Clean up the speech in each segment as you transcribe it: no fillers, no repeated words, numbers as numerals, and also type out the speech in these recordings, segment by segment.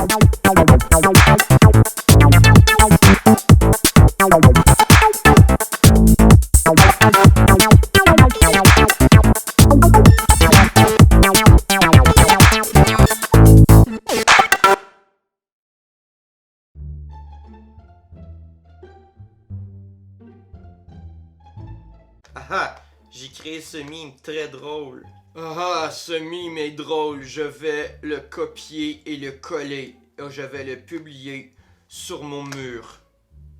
Ah, j'ai créé ce mime très drôle. Ah, ce mime est drôle, je vais le copier et le coller. Je vais le publier sur mon mur.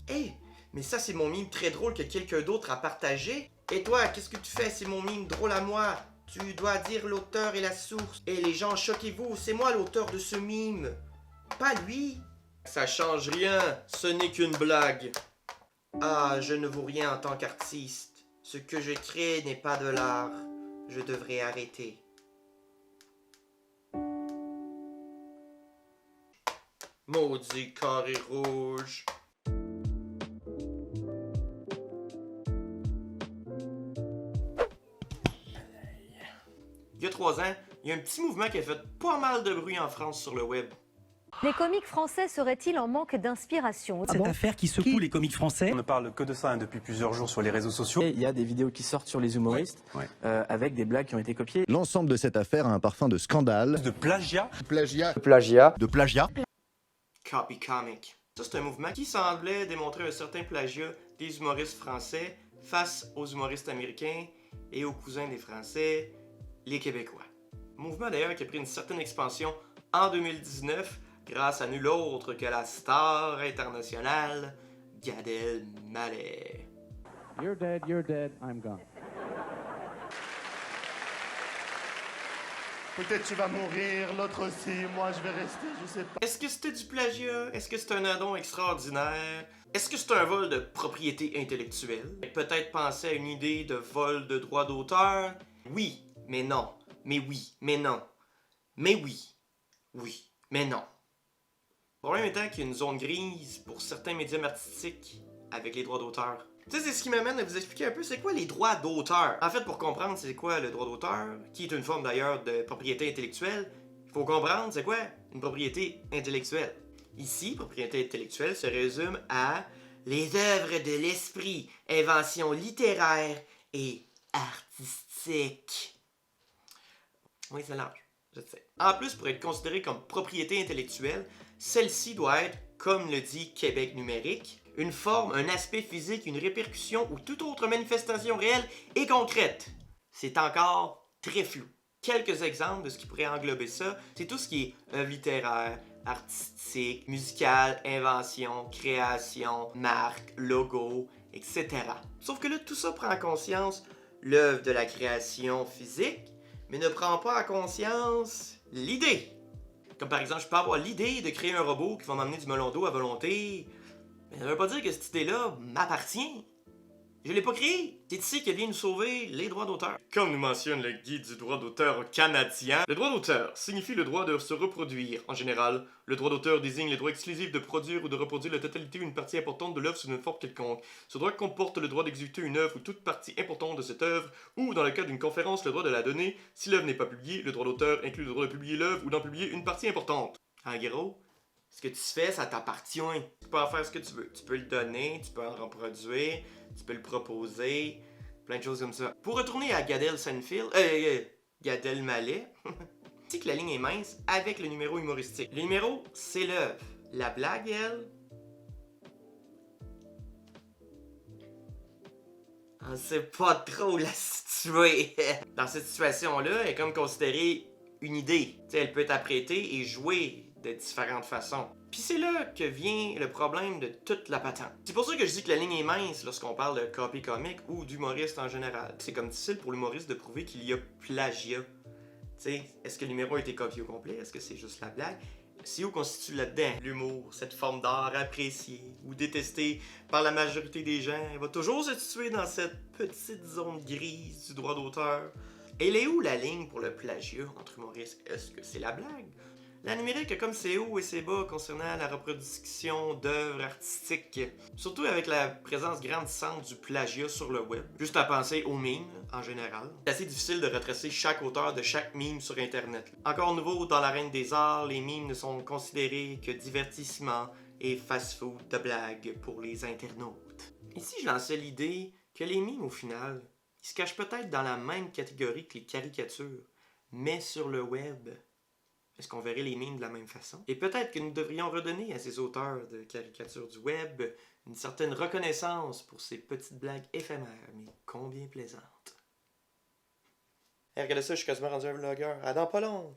Hey, mais ça c'est mon mime très drôle que quelqu'un d'autre a partagé. Et toi, qu'est-ce que tu fais? C'est mon mime drôle à moi. Tu dois dire l'auteur et la source. Et les gens, choquez-vous, c'est moi l'auteur de ce mime. Pas lui. Ça change rien, ce n'est qu'une blague. Ah, je ne vaux rien en tant qu'artiste. Ce que je crée n'est pas de l'art. Je devrais arrêter. Maudit carré rouge. Il y a 3 ans, il y a un petit mouvement qui a fait pas mal de bruit en France sur le web. Les comiques français seraient-ils en manque d'inspiration? Cette affaire qui secoue les comiques français. On ne parle que de ça depuis plusieurs jours sur les réseaux sociaux. Il y a des vidéos qui sortent sur les humoristes avec des blagues qui ont été copiées. L'ensemble de cette affaire a un parfum de scandale. De plagiat. De plagiat. Copy comic. Ça, c'est un mouvement qui semblait démontrer un certain plagiat des humoristes français face aux humoristes américains et aux cousins des Français, les Québécois. Mouvement d'ailleurs qui a pris une certaine expansion en 2019 grâce à nul autre que la star internationale Gad Elmaleh. You're dead, I'm gone. Peut-être tu vas mourir, l'autre aussi, moi je vais rester, je sais pas. Est-ce que c'était du plagiat? Est-ce que c'est un addon extraordinaire? Est-ce que c'est un vol de propriété intellectuelle? Peut-être penser à une idée de vol de droit d'auteur? Oui, mais non. Mais oui, mais non. Mais oui. Oui, mais non. Le problème étant qu'il y a une zone grise pour certains médiums artistiques avec les droits d'auteur. Tu sais, c'est ce qui m'amène à vous expliquer un peu c'est quoi les droits d'auteur. En fait, pour comprendre c'est quoi le droit d'auteur, qui est une forme d'ailleurs de propriété intellectuelle, il faut comprendre c'est quoi une propriété intellectuelle. Ici, propriété intellectuelle se résume à les œuvres de l'esprit, inventions littéraires et artistiques. Oui, c'est large, je sais. En plus, pour être considérée comme propriété intellectuelle, celle-ci doit être, comme le dit Québec numérique, une forme, un aspect physique, une répercussion ou toute autre manifestation réelle et concrète. C'est encore très flou. Quelques exemples de ce qui pourrait englober ça, c'est tout ce qui est œuvre littéraire, artistique, musicale, invention, création, marque, logo, etc. Sauf que là, tout ça prend en conscience l'œuvre de la création physique, mais ne prend pas en conscience l'idée. Comme par exemple, je peux avoir l'idée de créer un robot qui va m'amener du melon d'eau à volonté, mais ça veut pas dire que cette idée-là m'appartient. Je l'ai pas créée. C'est ici qu'elle vient nous sauver les droits d'auteur. Comme nous mentionne le guide du droit d'auteur canadien, le droit d'auteur signifie le droit de se reproduire. En général, le droit d'auteur désigne le droit exclusif de produire ou de reproduire la totalité ou une partie importante de l'œuvre sous une forme quelconque. Ce droit comporte le droit d'exécuter une œuvre ou toute partie importante de cette œuvre, ou dans le cas d'une conférence, le droit de la donner. Si l'œuvre n'est pas publiée, le droit d'auteur inclut le droit de publier l'œuvre ou d'en publier une partie importante. En gros, ce que tu fais, ça t'appartient. Tu peux en faire ce que tu veux. Tu peux le donner, tu peux en reproduire, tu peux le proposer, plein de choses comme ça. Pour retourner à Gad Elmaleh, tu sais que la ligne est mince avec le numéro humoristique. Le numéro, c'est l'œuvre. La blague, elle... on sait pas trop la situer. Dans cette situation-là, elle est comme considérée une idée. Tu sais, elle peut être apprêtée et jouée de différentes façons. Puis c'est là que vient le problème de toute la patente. C'est pour ça que je dis que la ligne est mince lorsqu'on parle de copy comic ou d'humoriste en général. C'est comme difficile pour l'humoriste de prouver qu'il y a plagiat. Tu sais, est-ce que le numéro a été copié au complet? Est-ce que c'est juste la blague? C'est où constitue là-dedans l'humour, cette forme d'art appréciée ou détestée par la majorité des gens? Elle va toujours se situer dans cette petite zone grise du droit d'auteur. Elle est où la ligne pour le plagiat entre humoristes? Est-ce que c'est la blague? La numérique a comme ses hauts et ses bas concernant la reproduction d'œuvres artistiques, surtout avec la présence grandissante du plagiat sur le web. Juste à penser aux memes, en général. C'est assez difficile de retracer chaque auteur de chaque meme sur Internet. Encore nouveau, dans l'arène des arts, les memes ne sont considérés que divertissement et fast-food de blagues pour les internautes. Et si je lançais l'idée que les memes, au final, ils se cachent peut-être dans la même catégorie que les caricatures, mais sur le web? Est-ce qu'on verrait les memes de la même façon? Et peut-être que nous devrions redonner à ces auteurs de caricatures du web une certaine reconnaissance pour ces petites blagues éphémères, mais combien plaisantes. Hey, regardez ça, je suis quasiment rendu un vlogueur. À dans pas long!